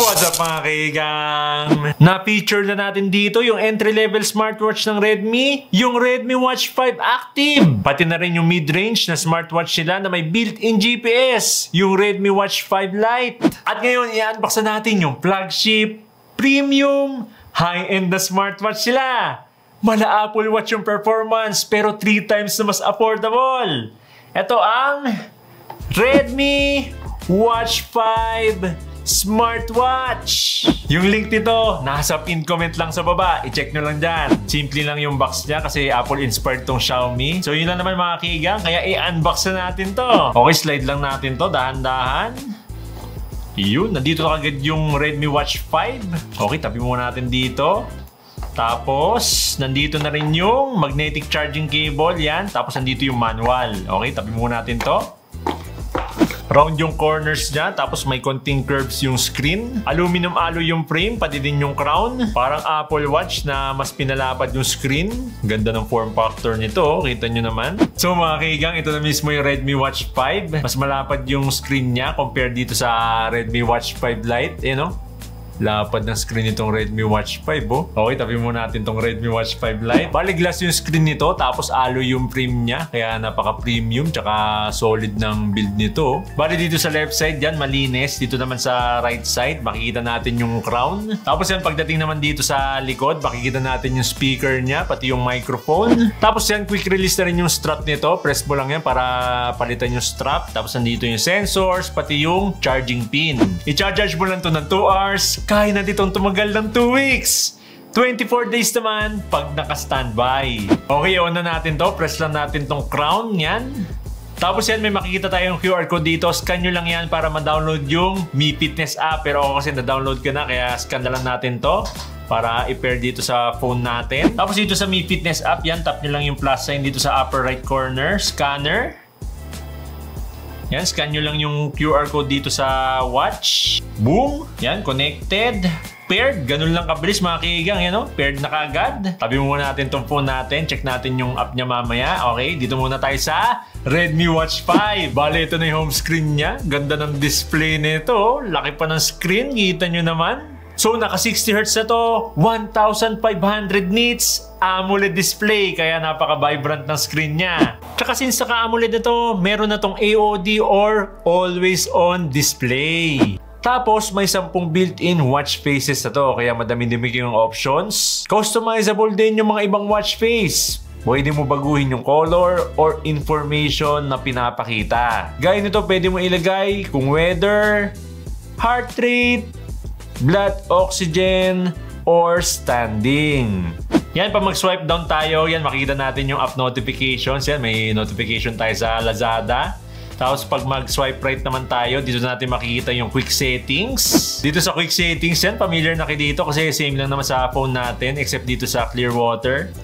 What's up mga kaigang? Na-feature na natin dito yung entry-level smartwatch ng Redmi, yung Redmi Watch 5 Active. Pati na rin yung mid-range na smartwatch nila na may built-in GPS, yung Redmi Watch 5 Lite. At ngayon, i-unbox na natin yung flagship, premium, high-end na smartwatch sila. Mala Apple Watch yung performance pero 3 times na mas affordable. Ito ang Redmi Watch 5 Smartwatch. Yung link nito, nasa pin comment lang sa baba. I-check nyo lang dyan. Simple lang yung box niya kasi Apple inspired tong Xiaomi. So yun lang naman mga kigang, kaya i-unbox na natin to. Okay, slide lang natin to, dahan-dahan. Yun, nandito na kagad yung Redmi Watch 5. Okay, tabi muna natin dito. Tapos, nandito na rin yung magnetic charging cable, yan. Tapos, nandito yung manual. Okay, tabi muna natin to. Round yung corners niya, tapos may konting curves yung screen. Aluminum alloy yung frame, pati din yung crown. Parang Apple Watch na mas pinalapad yung screen. Ganda ng form factor nito, kita nyo naman. So mga kaigang, ito na mismo yung Redmi Watch 5. Mas malapad yung screen niya compared dito sa Redmi Watch 5 Lite, you know? Lapad ng screen nitong Redmi Watch 5, oh. Okay, tabi muna natin tong Redmi Watch 5 Lite. Bali glass yung screen nito, tapos alloy yung frame niya. Kaya napaka-premium, tsaka solid ng build nito. Bali dito sa left side, yan, malinis. Dito naman sa right side, makikita natin yung crown. Tapos yan, pagdating naman dito sa likod, makikita natin yung speaker niya, pati yung microphone. Tapos yan, quick release na rin yung strap nito. Press mo lang yan para palitan yung strap. Tapos nandito yung sensors, pati yung charging pin. I-charge mo lang to ng 2 hours. Kaya na ditong tumagal ng 2 weeks. 24 days naman pag naka-standby. Okay, on na natin to. Press lang natin tong crown. Yan. Tapos yan, may makikita tayong QR code dito. Scan nyo lang yan para ma-download yung Mi Fitness app. Pero ako kasi na-download ko na, kaya scan na lang natin to para i-pair dito sa phone natin. Tapos dito sa Mi Fitness app, yan, tap nyo lang yung plus sign dito sa upper right corner. Scanner. Yan, scan nyo lang yung QR code dito sa watch. Boom! Yan, connected. Paired. Ganun lang kabilis mga kigang. Yan, no? Paired na kaagad. Tabi muna natin tong phone natin. Check natin yung app niya mamaya. Okay, dito muna tayo sa Redmi Watch 5. Bale, ito na yung home screen niya. Ganda ng display nito. Laki pa ng screen. Kita nyo naman. So, naka 60Hz na to, 1,500 nits, AMOLED display, kaya napaka-vibrant ng screen niya. Tsaka since naka-AMOLED na to, meron na tong AOD or Always On Display. Tapos, may 10 built-in watch faces na to, kaya madami-dami yung options. Customizable din yung mga ibang watch face. Pwede mo baguhin yung color or information na pinapakita. Gaya nito, pwede mo ilagay kung weather, heart rate, blood oxygen, or standing. Yan, pag mag-swipe down tayo, yan, makikita natin yung app notifications. Yan, may notification tayo sa Lazada. Tapos pag mag-swipe right naman tayo, dito natin makikita yung quick settings. Dito sa quick settings, yan, familiar na kayo dito kasi same lang naman sa phone natin except dito sa Clearwater.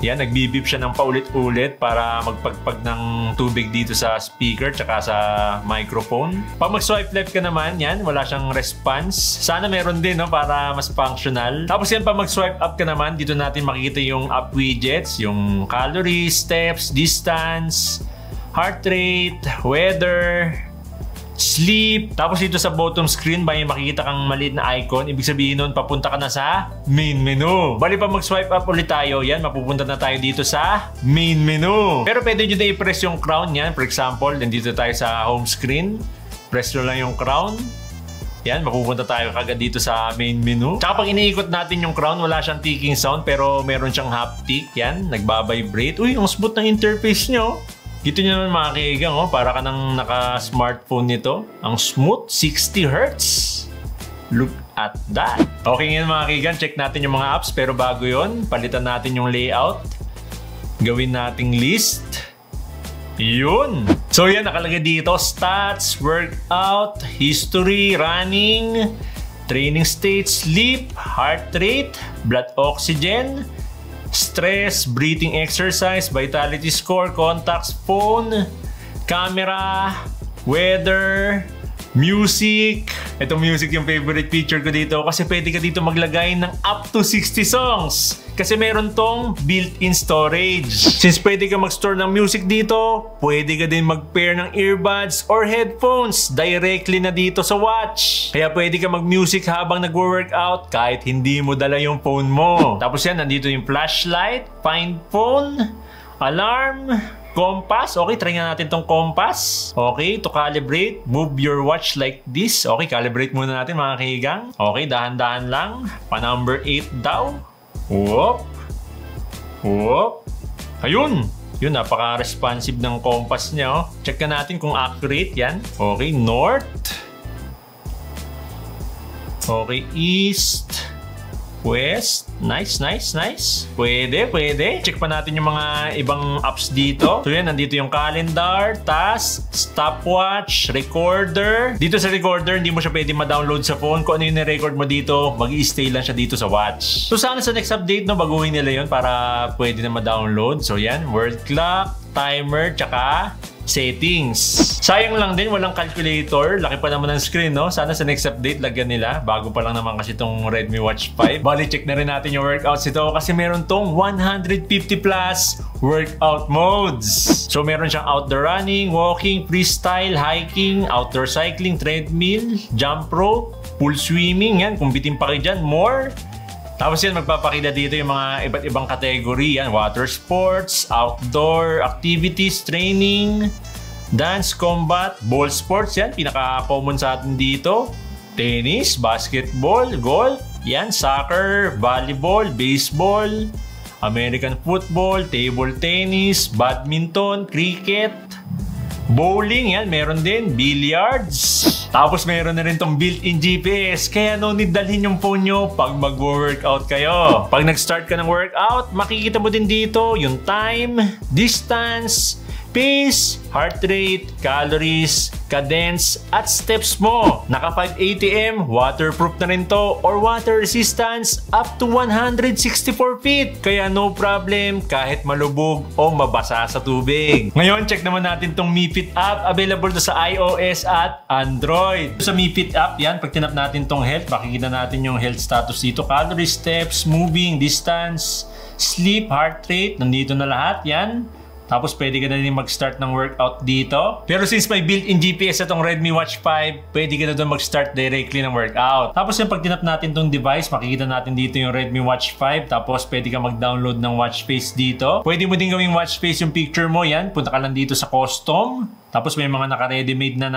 Yan, nagbibip siya ng paulit-ulit para magpagpag ng tubig dito sa speaker tsaka sa microphone. Pag mag-swipe left ka naman, yan, wala siyang response. Sana meron din, no, para mas functional. Tapos yan, pag mag-swipe up ka naman, dito natin makikita yung app widgets, yung calories, steps, distance, heart rate, weather, sleep. Tapos dito sa bottom screen, may makikita kang maliit na icon. Ibig sabihin nun, papunta ka na sa main menu. Bali pa mag-swipe up ulit tayo, yan, mapupunta na tayo dito sa main menu. Pero pwede nyo na i-press yung crown yan. For example, nandito tayo sa home screen. Press nyo lang yung crown. Yan, mapupunta tayo kagad dito sa main menu. Tsaka pag iniikot natin yung crown, wala siyang ticking sound, pero meron siyang haptic. Yan, nagbabibrate. Uy, ang smooth ng interface nyo. Dito nyo naman mga kaigang, oh, para ka nang naka-smartphone nito. Ang smooth, 60Hz. Look at that. Okay ngayon mga kaigang, check natin yung mga apps. Pero bago yon, palitan natin yung layout. Gawin nating list. Yun. So yan, nakalagay dito. Stats, workout, history, running, training state, sleep, heart rate, blood oxygen, stress, breathing exercise, vitality score, contacts, phone, camera, weather, Music. Itong music yung favorite feature ko dito kasi pwede ka dito maglagay ng up to 60 songs. Kasi meron tong built-in storage. Since pwede ka mag-store ng music dito, pwede ka din mag-pair ng earbuds or headphones directly na dito sa watch. Kaya pwede ka mag-music habang nagwo-workout kahit hindi mo dala yung phone mo. Tapos yan, nandito yung flashlight, find phone, alarm, compass. Okay, try nga natin tong compass. Okay, to calibrate, move your watch like this. Okay, calibrate muna natin mga kahigang. Okay, dahan-dahan lang. Pa number 8 daw. Whoop. Whoop. Ayun. Yun, napaka-responsive ng compass niya. Oh. Check ka natin kung accurate yan. Okay, north. Okay, east. West. Nice, nice, nice. Pwede, pwede. Check pa natin yung mga ibang apps dito. So yan, nandito yung calendar, task, stopwatch, recorder. Dito sa recorder, hindi mo siya pwede ma-download sa phone. Kung ano yung na-record mo dito, mag-i-stay lang siya dito sa watch. So sana sa next update, no, baguhin nila yun para pwede na ma-download. So yan, word clock, timer, tsaka settings. Sayang lang din, walang calculator. Laki pa naman ng screen, no? Sana sa next update, lagyan nila. Bago pa lang naman kasi itong Redmi Watch 5. Bali, check na rin natin yung workouts ito kasi meron tong 150 plus workout modes. So, meron siyang outdoor running, walking, freestyle, hiking, outdoor cycling, treadmill, jump rope, pool swimming. Yan, kung bitin pa kayo dyan, more. Tapos yan, magpapakita dito yung mga iba't ibang kategory. Yan, water sports, outdoor activities, training, dance, combat, ball sports. Yan, pinaka-common sa atin dito. Tennis, basketball, golf. Yan, soccer, volleyball, baseball, American football, table tennis, badminton, cricket, bowling. Yan, meron din, billiards. Tapos meron na rin tong built-in GPS, kaya no need dalhin yung phone nyo pag mag-workout kayo. Pag nag-start ka ng workout, makikita mo din dito yung time, distance, pace, heart rate, calories, cadence, at steps mo. Naka 580M, waterproof na rin to, or water resistance up to 164 feet. Kaya no problem kahit malubog o mabasa sa tubig. Ngayon, check naman natin tong Mi Fit app. Available to sa iOS at Android. Sa Mi Fit app, yan, pag tinap natin tong health, makikita natin yung health status dito. Calories, steps, moving, distance, sleep, heart rate, nandito na lahat, yan. Tapos pwede ka na rin mag-start ng workout dito. Pero since may built-in GPS itong Redmi Watch 5, pwede ka na doon mag-start directly ng workout. Tapos yung pag tinap natin itong device, makikita natin dito yung Redmi Watch 5. Tapos pwede ka mag-download ng watch face dito. Pwede mo din gawing watch face yung picture mo. Yan, punta ka lang dito sa custom. Tapos may mga naka-ready-made na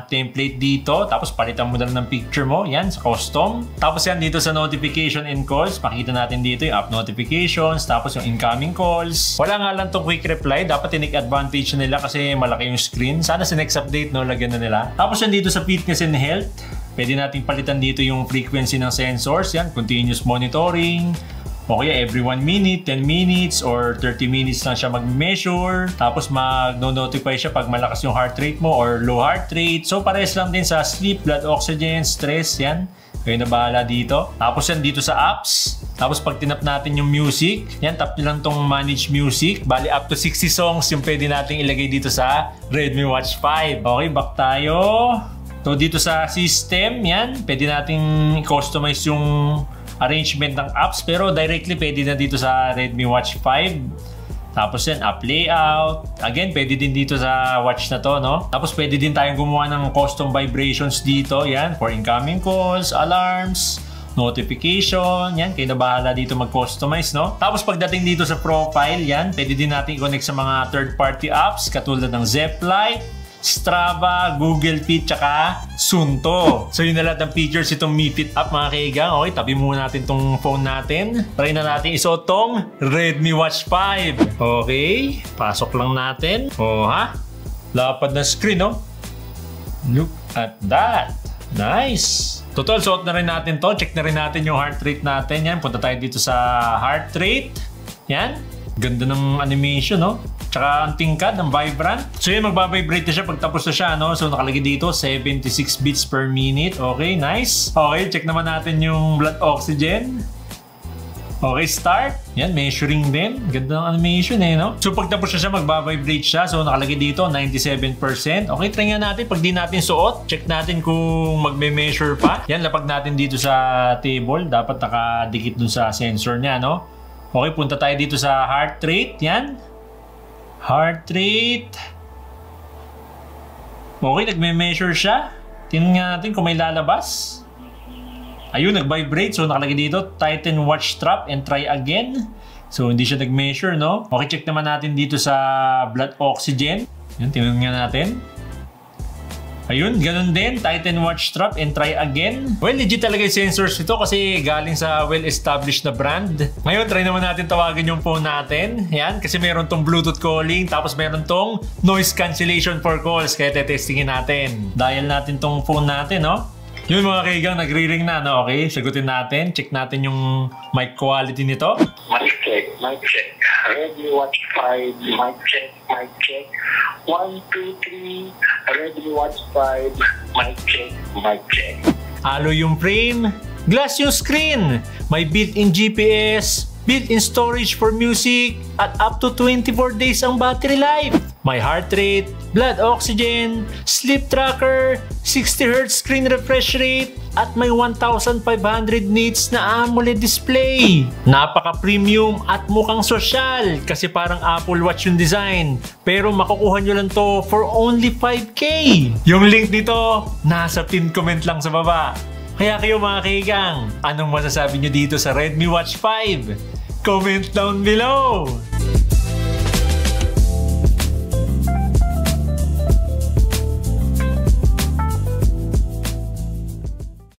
template dito. Tapos palitan mo lang ng picture mo. Yan, sa custom. Tapos yan dito sa notification and calls. Makita natin dito yung app notifications. Tapos yung incoming calls. Wala nga lang itong quick reply. Dapat tinake advantage nila kasi malaki yung screen. Sana sa next update, no, lagyan na nila. Tapos yan dito sa fitness and health. Pwede natin palitan dito yung frequency ng sensors. Yan, continuous monitoring. Okay, every 1 minute, 10 minutes, or 30 minutes lang siya mag-measure. Tapos mag-notify siya pag malakas yung heart rate mo or low heart rate. So, pares lang din sa sleep, blood oxygen, stress, yan. Kayo na bahala dito. Tapos yan dito sa apps. Tapos pag tinap natin yung music, yan, tap nyo lang tong manage music. Bali, up to 60 songs yung pwede natin ilagay dito sa Redmi Watch 5. Okay, back tayo. So, dito sa system, yan, pwede nating customize yung arrangement ng apps, pero directly pwede na dito sa Redmi Watch 5. Tapos yan, app layout. Again, pwede din dito sa watch na to, no? Tapos pwede din tayong gumawa ng custom vibrations dito. Yan, for incoming calls, alarms, notification. Yan, kayo na bahala dito mag-customize, no? Tapos pagdating dito sa profile, yan, pwede din natin i-connect sa mga third-party apps katulad ng Zeplite, Strava, Google Fit, tsaka Sunto. So yun na lahat ng features itong Mi Fit app, mga kaigang. Okay, tabi muna natin itong phone natin. Try na natin isuot tong Redmi Watch 5. Okay, pasok lang natin. Oh ha, lapad na screen, no? Look at that. Nice. Total, suot na rin natin to. Check na rin natin yung heart rate natin. Yan, punta tayo dito sa heart rate. Yan, ganda ng animation, no? Tsaka ang tingkad, ang vibrant. So yun, magbabibrate na siya pag tapos na siya, no? So nakalagay dito, 76 beats per minute. Okay, nice. Okay, check naman natin yung blood oxygen. Okay, start. Yan, measuring din. Ganda ng animation no? So pag tapos na siya, magbabibrate siya. So nakalagay dito, 97%. Okay, try nga natin. Pag di natin suot, check natin kung magme-measure pa. Yan, lapag natin dito sa table. Dapat nakadikit dun sa sensor niya, no? Okay, punta tayo dito sa heart rate. Yan. Heart rate. Okay, nagme-measure siya. Tingnan natin kung may lalabas. Ayun, nag-vibrate. So, nakalagay dito, tighten watch strap and try again. So, hindi siya nag-measure, no? Okay, check naman natin dito sa blood oxygen. Yan, tingnan nga natin. Ayun, ganun din. Tighten watch strap and try again. Well, legit talaga yung sensors nito kasi galing sa well-established na brand. Ngayon, try naman natin tawagan yung phone natin. Yan, kasi meron tong Bluetooth calling, tapos meron tong noise cancellation for calls. Kaya tetestingin natin. Dial natin tong phone natin, no? Yun mga kaigang, nagre-ring na, no? Okay, sagutin natin. Check natin yung mic quality nito. Mic check, mic check. Redmi Watch 5, mic check, mic check. 1, 2, 3, Redmi Watch 5, mic check, mic check. Alo yung frame, glass yung screen, may built-in GPS, built-in storage for music, at up to 24 days ang battery life. May heart rate, blood oxygen, sleep tracker, 60Hz screen refresh rate, at may 1,500 nits na AMOLED display. Napaka-premium at mukhang sosyal kasi parang Apple Watch yung design. Pero makukuha nyo lang to for only 5K. Yung link nito, nasa pinned comment lang sa baba. Kaya kayo mga kaigang, anong masasabi nyo dito sa Redmi Watch 5? Comment down below!